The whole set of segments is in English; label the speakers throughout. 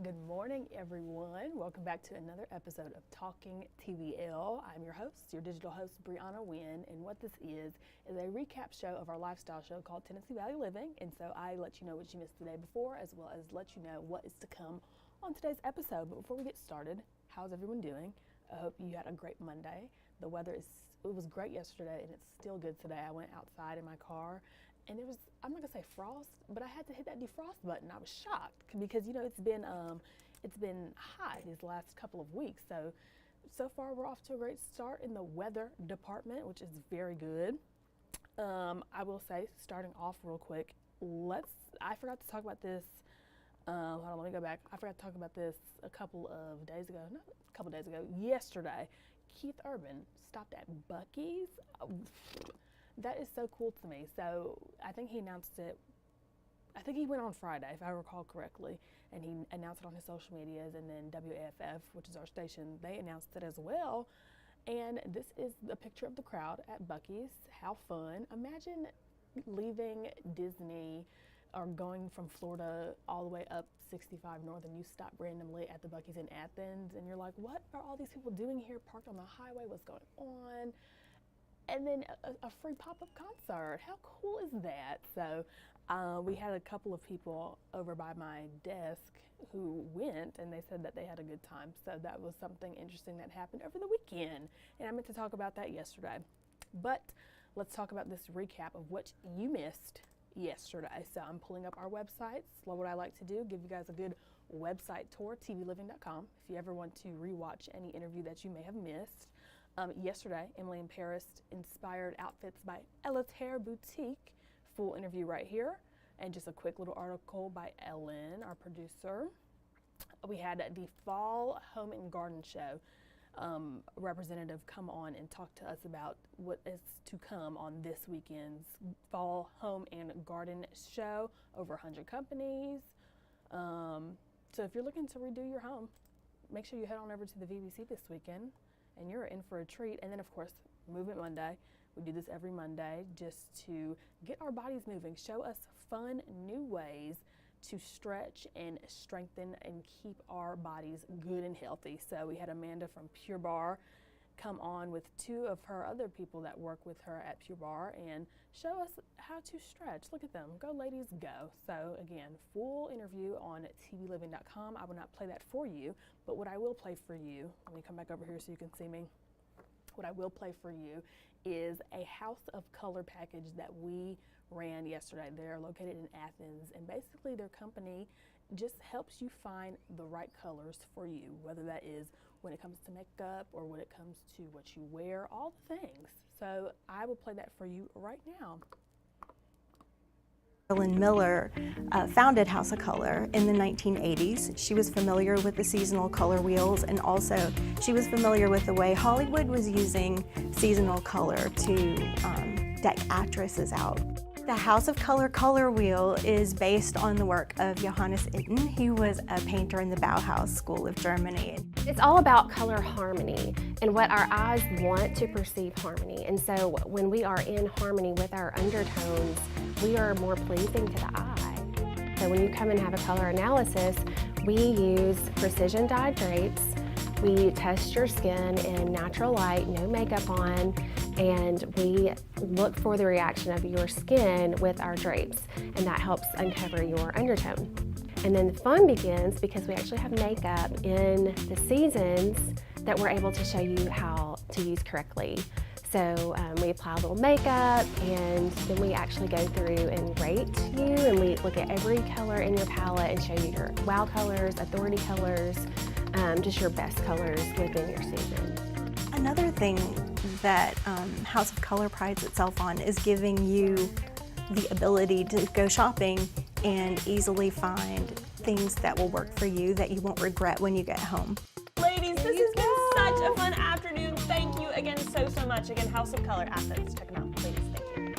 Speaker 1: Good morning, everyone. Welcome back to another episode of Talking TVL. I'm your host, your digital host, Breona Winn, and what this is a recap show of our lifestyle show called Tennessee Valley Living. And so I let you know what you missed the day before, as well as let you know what is to come on today's episode. But before we get started, how's everyone doing? I hope you had a great Monday. The weather it was great yesterday, and it's still good today. I went outside in my car, and there was, I'm not gonna say frost, but I had to hit that defrost button. I was shocked because it's been hot these last couple of weeks. So far we're off to a great start in the weather department, which is very good. I will say, starting off real quick, I forgot to talk about this. Hold on, let me go back. I forgot to talk about this yesterday. Keith Urban stopped at Buc-ee's. That is so cool to me. So I think he announced it, I think he went on Friday, if I recall correctly, and he announced it on his social medias, and then WAFF, which is our station, they announced it as well. And this is the picture of the crowd at Buc-ee's. How fun. Imagine leaving Disney or going from Florida all the way up 65 North, and you stop randomly at the Buc-ee's in Athens, and you're like, what are all these people doing here parked on the highway? What's going on? And then a free pop-up concert. How cool is that? So we had a couple of people over by my desk who went, and they said that they had a good time. So that was something interesting that happened over the weekend, and I meant to talk about that yesterday. But let's talk about this recap of what you missed yesterday. So I'm pulling up our websites. What I like to do, give you guys a good website tour, tvliving.com, if you ever want to rewatch any interview that you may have missed. Yesterday, Emily in Paris inspired outfits by Elitaire Boutique. Full interview right here. And just a quick little article by Ellen, our producer. We had the Fall Home and Garden Show representative come on and talk to us about what is to come on this weekend's Fall Home and Garden Show. Over 100 companies. So if you're looking to redo your home, make sure you head on over to the VBC this weekend, and you're in for a treat. And then, of course, Movement Monday. We do this every Monday just to get our bodies moving, show us fun new ways to stretch and strengthen and keep our bodies good and healthy. So we had Amanda from Pure Barre come on with two of her other people that work with her at Pure Barre and show us how to stretch. Look at them. Go, ladies, go. So again, full interview on tvliving.com. I will not play that for you, but what I will play for you, let me come back over here so you can see me. What I will play for you is a House of Color package that we ran yesterday. They're located in Athens, and basically their company just helps you find the right colors for you, whether that is when it comes to makeup or when it comes to what you wear, all the things. So I will play that for you right now.
Speaker 2: Carolyn Miller founded House of Color in the 1980s. She was familiar with the seasonal color wheels, and also she was familiar with the way Hollywood was using seasonal color to deck actresses out. The House of Color color wheel is based on the work of Johannes Itten. He was a painter in the Bauhaus School of Germany.
Speaker 3: It's all about color harmony and what our eyes want to perceive harmony. And so when we are in harmony with our undertones, we are more pleasing to the eye. So when you come and have a color analysis, we use precision dyed drapes. We test your skin in natural light, no makeup on, and we look for the reaction of your skin with our drapes, and that helps uncover your undertone. And then the fun begins because we actually have makeup in the seasons that we're able to show you how to use correctly. So we apply a little makeup, and then we actually go through and rate you, and we look at every color in your palette and show you your wow colors, authority colors, just your best colors within your season.
Speaker 2: Another thing that House of Color prides itself on is giving you the ability to go shopping and easily find things that will work for you that you won't regret when you get home.
Speaker 4: Ladies, this has been such a fun afternoon. Thank you again so much. Again, House of Color Athens. Check them out, please. Thank you.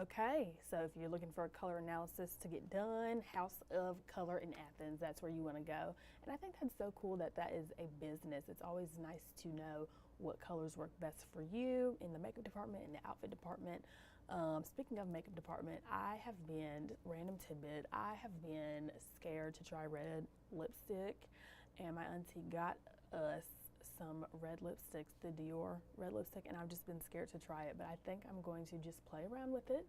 Speaker 1: Okay, so if you're looking for a color analysis to get done, House of Color in Athens, that's where you want to go. And I think that's so cool that that is a business. It's always nice to know what colors work best for you in the makeup department, in the outfit department. Speaking of makeup department, random tidbit, I have been scared to try red lipstick, and my auntie got us some red lipsticks, the Dior red lipstick, and I've just been scared to try it, but I think I'm going to just play around with it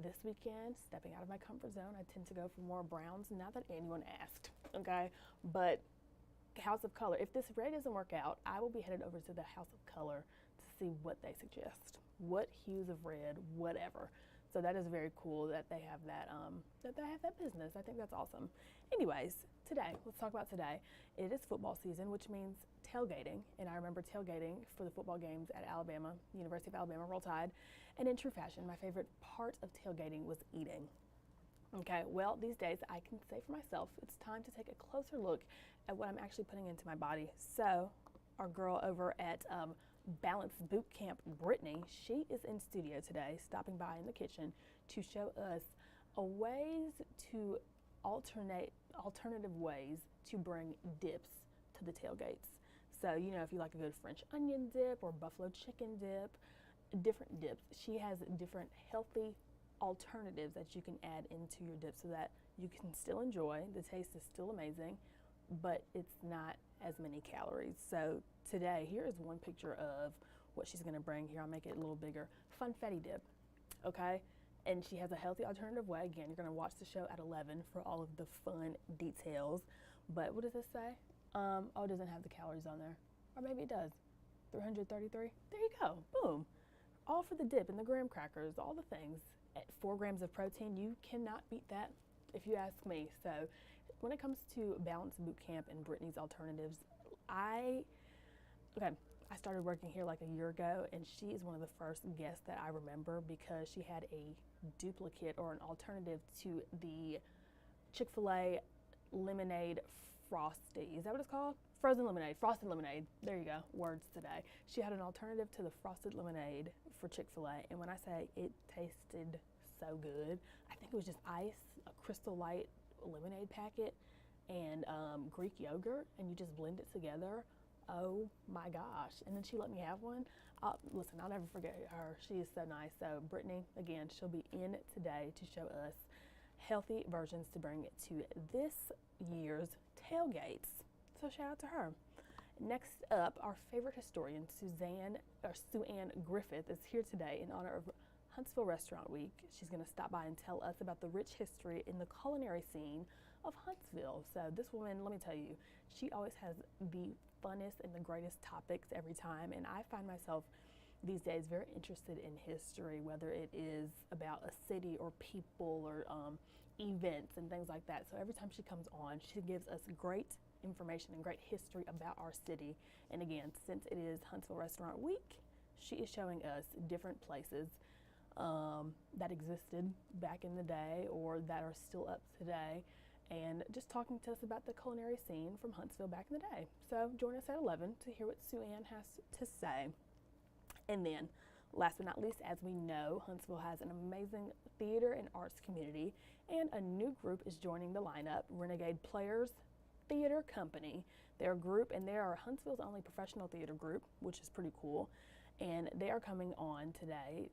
Speaker 1: this weekend, stepping out of my comfort zone. I tend to go for more browns, not that anyone asked, okay? But House of Color, if this red doesn't work out, I will be headed over to the House of Color to see what they suggest, what hues of red, whatever. So that is very cool that they have that business. I think that's awesome. Anyways, today, let's talk about today. It is football season, which means tailgating, and I remember tailgating for the football games at Alabama, University of Alabama, Roll Tide, and in true fashion, my favorite part of tailgating was eating. Okay, well, these days I can say for myself, it's time to take a closer look at what I'm actually putting into my body. So, our girl over at Balance Boot Camp, Brittany, she is in studio today, stopping by in the kitchen to show us alternative ways to bring dips to the tailgates. So, you know, if you like a good French onion dip or buffalo chicken dip, different dips. She has different healthy alternatives that you can add into your dip so that you can still enjoy. The taste is still amazing, but it's not as many calories. So today, here is one picture of what she's gonna bring. Here, I'll make it a little bigger. Funfetti dip, okay? And she has a healthy alternative way. Again, you're gonna watch the show at 11 for all of the fun details. But what does this say? Oh, it doesn't have the calories on there. Or maybe it does. 333, there you go, boom. All for the dip and the graham crackers, all the things. At 4 grams of protein, you cannot beat that if you ask me. So when it comes to Balance Boot Camp and Brittany's alternatives, I started working here like a year ago, and she is one of the first guests that I remember because she had a duplicate or an alternative to the Chick-fil-A lemonade frosty. Is that what it's called? Frozen lemonade, frosted lemonade. There you go, words today. She had an alternative to the frosted lemonade for Chick-fil-A, and when I say it tasted so good, I think it was just ice, a Crystal Light lemonade packet, and Greek yogurt, and you just blend it together. Oh my gosh. And then she let me have one. Listen, I'll never forget her. She is so nice. So Brittany, again, she'll be in today to show us healthy versions to bring to this year's tailgates. So shout out to her. Next up, our favorite historian, Sue Ann Griffith, is here today in honor of Huntsville Restaurant Week. She's going to stop by and tell us about the rich history in the culinary scene of Huntsville. So this woman, let me tell you, she always has the funnest and the greatest topics every time, and I find myself these days very interested in history, whether it is about a city or people or events and things like that. So every time she comes on, she gives us great information and great history about our city. And again, since it is Huntsville Restaurant Week, she is showing us different places that existed back in the day or that are still up today, and just talking to us about the culinary scene from Huntsville back in the day. So join us at 11 to hear what Sue Ann has to say. And then, last but not least, as we know, Huntsville has an amazing theater and arts community, and a new group is joining the lineup, Renegade Players Theater Company. They're a group, and they are Huntsville's only professional theater group, which is pretty cool. And they are coming on today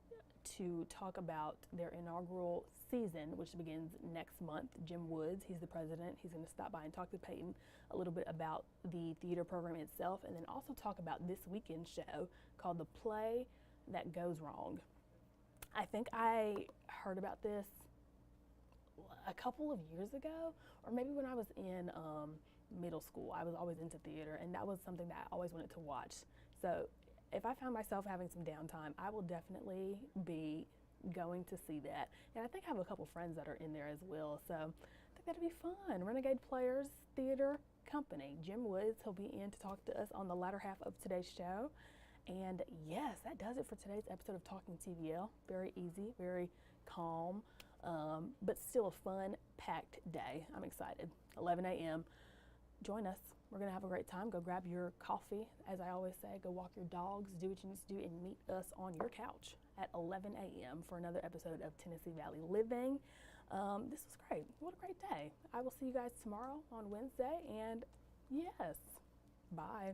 Speaker 1: to talk about their inaugural season, which begins next month. Jim Woods, he's the president. He's going to stop by and talk to Peyton a little bit about the theater program itself, and then also talk about this weekend show called The Play That Goes Wrong. I think I heard about this a couple of years ago, or maybe when I was in middle school. I was always into theater, and that was something that I always wanted to watch. So if I found myself having some downtime, I will definitely be going to see that. And I think I have a couple friends that are in there as well, so I think that'd be fun. Renegade Players Theater Company. Jim Woods, he'll be in to talk to us on the latter half of today's show. And yes, that does it for today's episode of Talking TVL. Very easy, very calm, but still a fun, packed day. I'm excited. 11 a.m. Join us. We're going to have a great time. Go grab your coffee. As I always say, go walk your dogs, do what you need to do, and meet us on your couch at 11 a.m. for another episode of Tennessee Valley Living. This was great. What a great day. I will see you guys tomorrow on Wednesday, and yes, bye.